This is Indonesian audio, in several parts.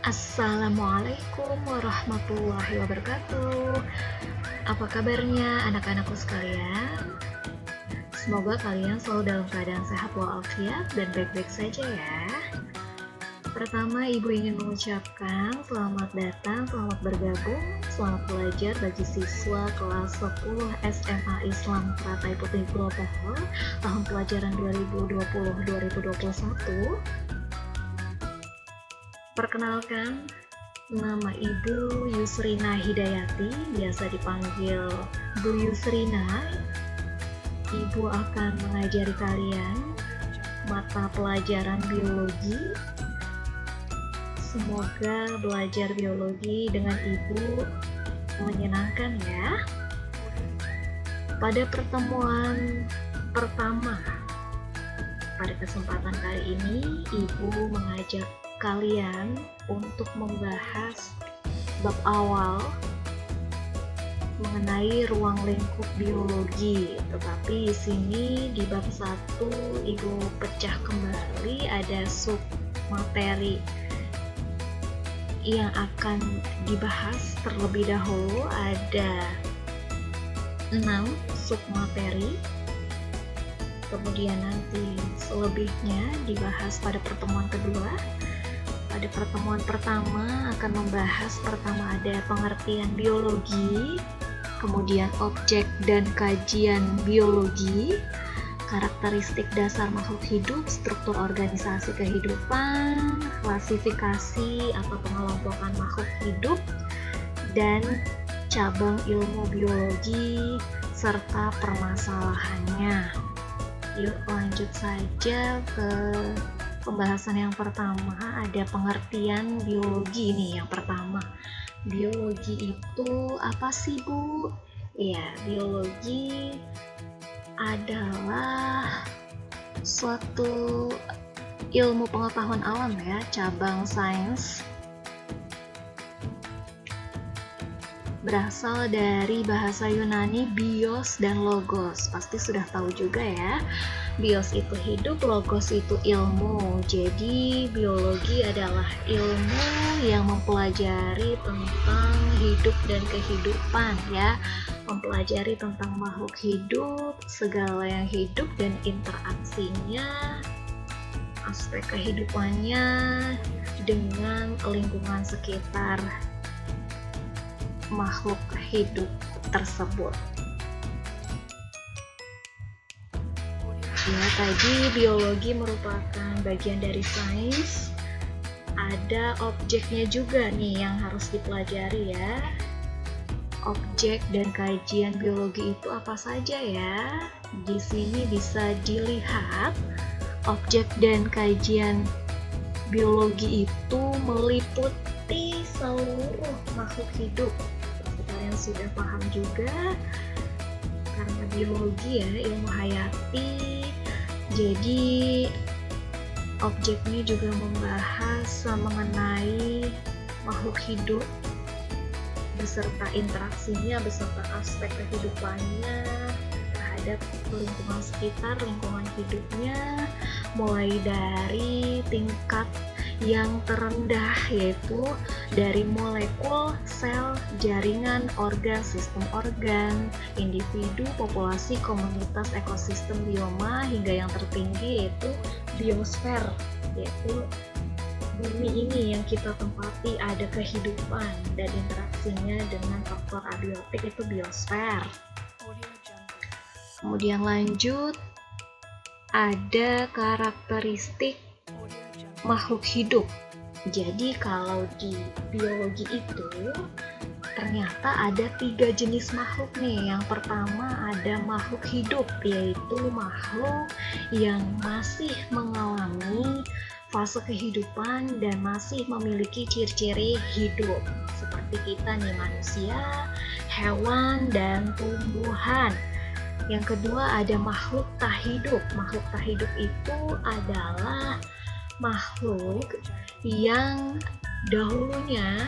Assalamualaikum warahmatullahi wabarakatuh. Apa kabarnya anak-anakku sekalian? Semoga kalian selalu dalam keadaan sehat walafiat dan baik-baik saja ya. Pertama, Ibu ingin mengucapkan selamat datang, selamat bergabung, selamat belajar bagi siswa kelas 10 SMA Islam Teratai Putih Global tahun pelajaran 2020-2021. Perkenalkan, nama Ibu Yusrina Hidayati, biasa dipanggil Bu Yusrina. Ibu akan mengajari kalian mata pelajaran biologi. Semoga belajar biologi dengan Ibu menyenangkan ya. Pada pertemuan pertama, pada kesempatan kali ini, Ibu mengajak kalian untuk membahas bab awal mengenai ruang lingkup biologi. Tetapi di sini di bab 1 Ibu pecah kembali, ada sub materi yang akan dibahas terlebih dahulu. Ada 6 sub materi. Kemudian nanti selebihnya dibahas pada pertemuan kedua. Pada pertemuan pertama akan membahas pertama ada pengertian biologi, kemudian objek dan kajian biologi, karakteristik dasar makhluk hidup, struktur organisasi kehidupan, klasifikasi atau pengelompokan makhluk hidup, dan cabang ilmu biologi serta permasalahannya. Yuk lanjut saja ke pembahasan yang pertama. Ada pengertian biologi nih yang pertama. Biologi itu apa sih Bu? Ya, biologi adalah suatu ilmu pengetahuan alam ya, cabang sains. Berasal dari bahasa Yunani bios dan logos. Pasti sudah tahu juga ya. Bios itu hidup, logos itu ilmu. Jadi biologi adalah ilmu yang mempelajari tentang hidup dan kehidupan ya. Mempelajari tentang makhluk hidup, segala yang hidup dan interaksinya, aspek kehidupannya dengan lingkungan sekitar makhluk hidup tersebut. Ya, tadi biologi merupakan bagian dari sains. Ada objeknya juga nih yang harus dipelajari ya. Objek dan kajian biologi itu apa saja ya? Di sini bisa dilihat objek dan kajian biologi itu meliputi seluruh makhluk hidup. Kalian sudah paham juga karena biologi ya, ilmu hayati. Jadi objeknya juga membahas mengenai makhluk hidup beserta interaksinya, beserta aspek kehidupannya terhadap lingkungan sekitar, lingkungan hidupnya, mulai dari tingkat yang terendah yaitu dari molekul, sel, jaringan, organ, sistem organ, individu, populasi, komunitas, ekosistem, bioma, hingga yang tertinggi yaitu biosfer, yaitu bumi ini yang kita tempati, ada kehidupan dan interaksinya dengan faktor abiotik, itu biosfer. Kemudian lanjut, ada karakteristik makhluk hidup. Jadi kalau di biologi itu ternyata ada 3 jenis makhluk nih. Yang pertama ada makhluk hidup, yaitu makhluk yang masih mengalami fase kehidupan dan masih memiliki ciri-ciri hidup seperti kita nih, manusia, hewan, dan tumbuhan. Yang kedua ada makhluk tak hidup. Makhluk tak hidup itu adalah makhluk yang dahulunya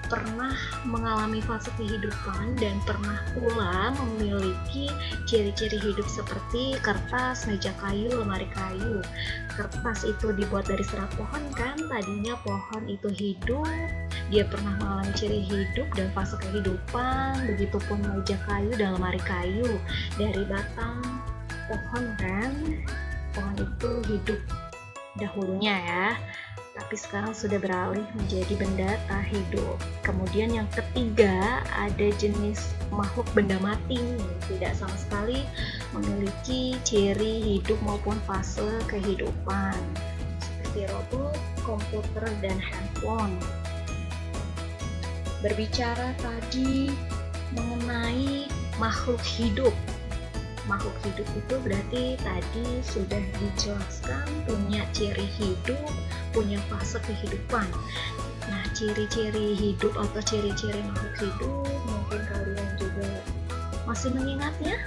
pernah mengalami fase kehidupan dan pernah pula memiliki ciri-ciri hidup seperti kertas, meja kayu, lemari kayu. Kertas itu dibuat dari serat pohon kan, tadinya pohon itu hidup, dia pernah mengalami ciri hidup dan fase kehidupan. Begitupun meja kayu dan lemari kayu dari batang pohon kan, pohon itu hidup dahulunya ya, tapi sekarang sudah beralih menjadi benda tak hidup. Kemudian yang ketiga, ada jenis makhluk benda mati, tidak sama sekali memiliki ciri hidup maupun fase kehidupan, seperti robot, komputer, dan handphone. Berbicara tadi mengenai makhluk hidup. Makhluk hidup itu berarti tadi sudah dijelaskan punya ciri hidup, punya fase kehidupan. Nah, ciri-ciri hidup atau ciri-ciri makhluk hidup mungkin kalian juga masih mengingatnya,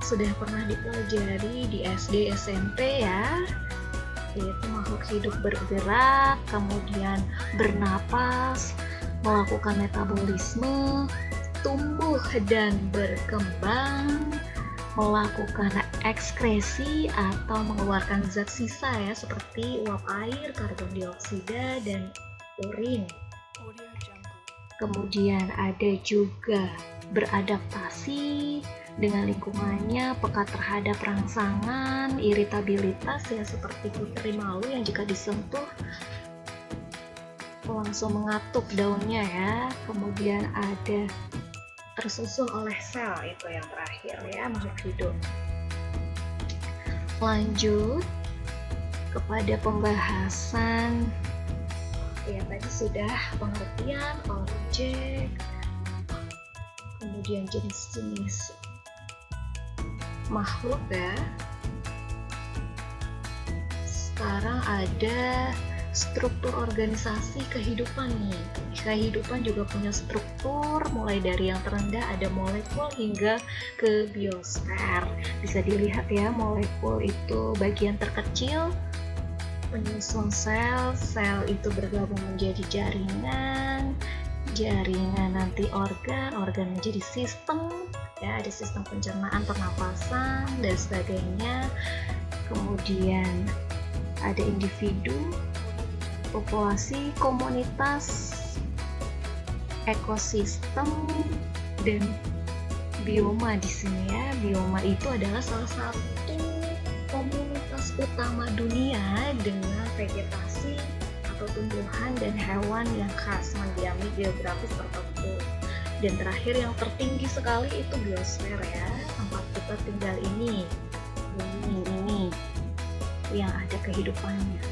sudah pernah dipelajari di SD, SMP ya, yaitu makhluk hidup bergerak, kemudian bernapas, melakukan metabolisme, tumbuh dan berkembang, melakukan ekskresi atau mengeluarkan zat sisa ya, seperti uap air, karbon dioksida, dan urin. Kemudian ada juga beradaptasi dengan lingkungannya, peka terhadap rangsangan, iritabilitas ya, seperti putri malu yang jika disentuh langsung mengatuk daunnya ya. Kemudian ada tersusun oleh sel, itu yang terakhir ya, makhluk hidup. Lanjut kepada pembahasan ya, tadi sudah pengertian objek, kemudian jenis-jenis makhluk ya. Sekarang ada struktur organisasi kehidupan nih. Kehidupan juga punya struktur, mulai dari yang terendah ada molekul hingga ke biosfer. Bisa dilihat ya, molekul itu bagian terkecil penyusun sel, sel itu bergabung menjadi jaringan, jaringan nanti organ, organ menjadi sistem ya, ada sistem pencernaan, pernapasan, dan sebagainya. Kemudian ada individu, populasi, komunitas, ekosistem, dan bioma di sini ya. Bioma itu adalah salah satu komunitas utama dunia dengan vegetasi atau tumbuhan dan hewan yang khas mendiami geografis tertentu. Dan terakhir yang tertinggi sekali itu biosfer ya, tempat kita tinggal ini, bumi ini yang ada kehidupannya.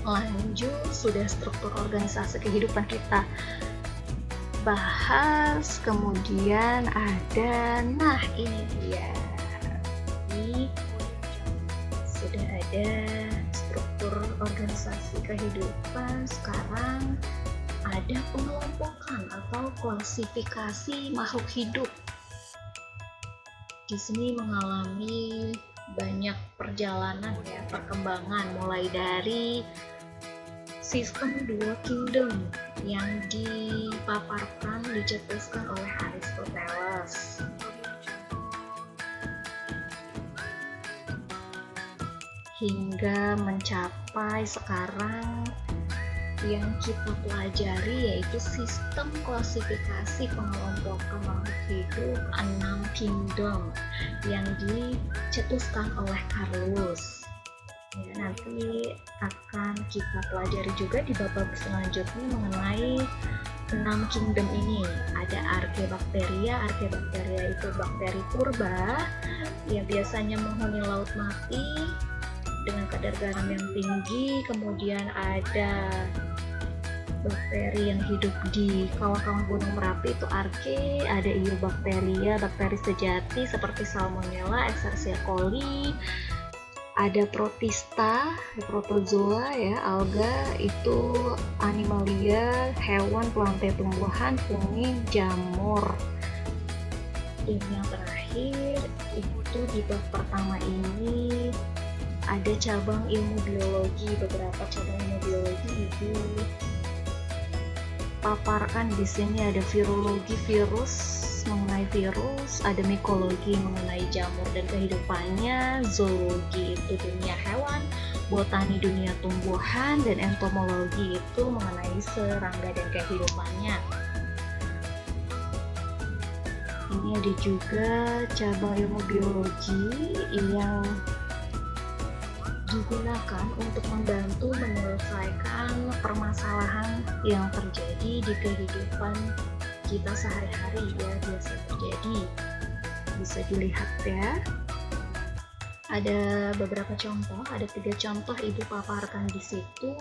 Lanjut, sudah struktur organisasi kehidupan kita bahas, kemudian ada, nah ini dia, ini sudah ada struktur organisasi kehidupan. Sekarang ada pengelompokan atau klasifikasi makhluk hidup. Di sini mengalami banyak perjalanan ya, perkembangan, mulai dari sistem dua kingdom yang dipaparkan, dicetuskan oleh Aristoteles, hingga mencapai sekarang yang kita pelajari, yaitu sistem klasifikasi pengelompokan makhluk hidup 6 kingdom yang dicetuskan oleh Carolus. Ya, nanti akan kita pelajari juga di babak selanjutnya mengenai 6 kingdom ini. Ada Archaebacteria. Archaebacteria itu bakteri purba yang biasanya menghuni laut mati dengan kadar garam yang tinggi. Kemudian ada bakteri yang hidup di kawah-kawah gunung Merapi, itu Archaea. Ada Eubacteria, bakteri sejati seperti Salmonella, Escherichia coli. Ada Protista, protozoa ya, alga, itu Animalia, hewan, plantae, tumbuhan, fungi, jamur. Dan yang terakhir itu di bab pertama ini ada cabang ilmu biologi, beberapa cabang ilmu biologi itu paparkan di sini ada virologi virus, mengenai virus, ada mikologi mengenai jamur dan kehidupannya, zoologi itu dunia hewan, botani dunia tumbuhan, dan entomologi itu mengenai serangga dan kehidupannya. Ini ada juga cabang ilmu biologi yang digunakan untuk membantu menyelesaikan permasalahan yang terjadi di kehidupan kita sehari-hari ya, biasa terjadi. Bisa dilihat ya, ada beberapa contoh, ada 3 contoh ibu paparkan di situ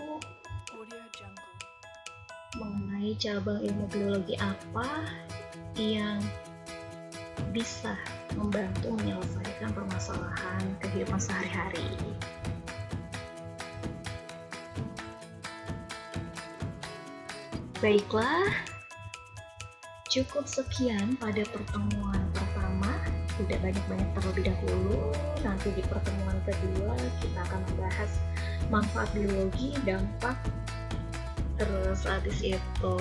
mengenai cabang ilmu biologi apa yang bisa membantu menyelesaikan permasalahan kehidupan sehari-hari. Baiklah, cukup sekian pada pertemuan pertama, tidak banyak-banyak terlebih dahulu. Nanti di pertemuan kedua kita akan membahas manfaat biologi, dampak, terus habis itu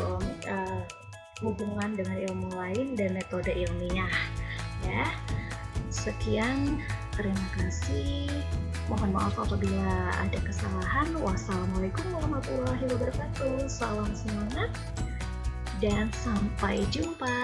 hubungan dengan ilmu lain dan metode ilmiah ya. Sekian, terima kasih. Mohon maaf apabila ada kesalahan. Wassalamualaikum warahmatullahi wabarakatuh. Salam semangat dan sampai jumpa.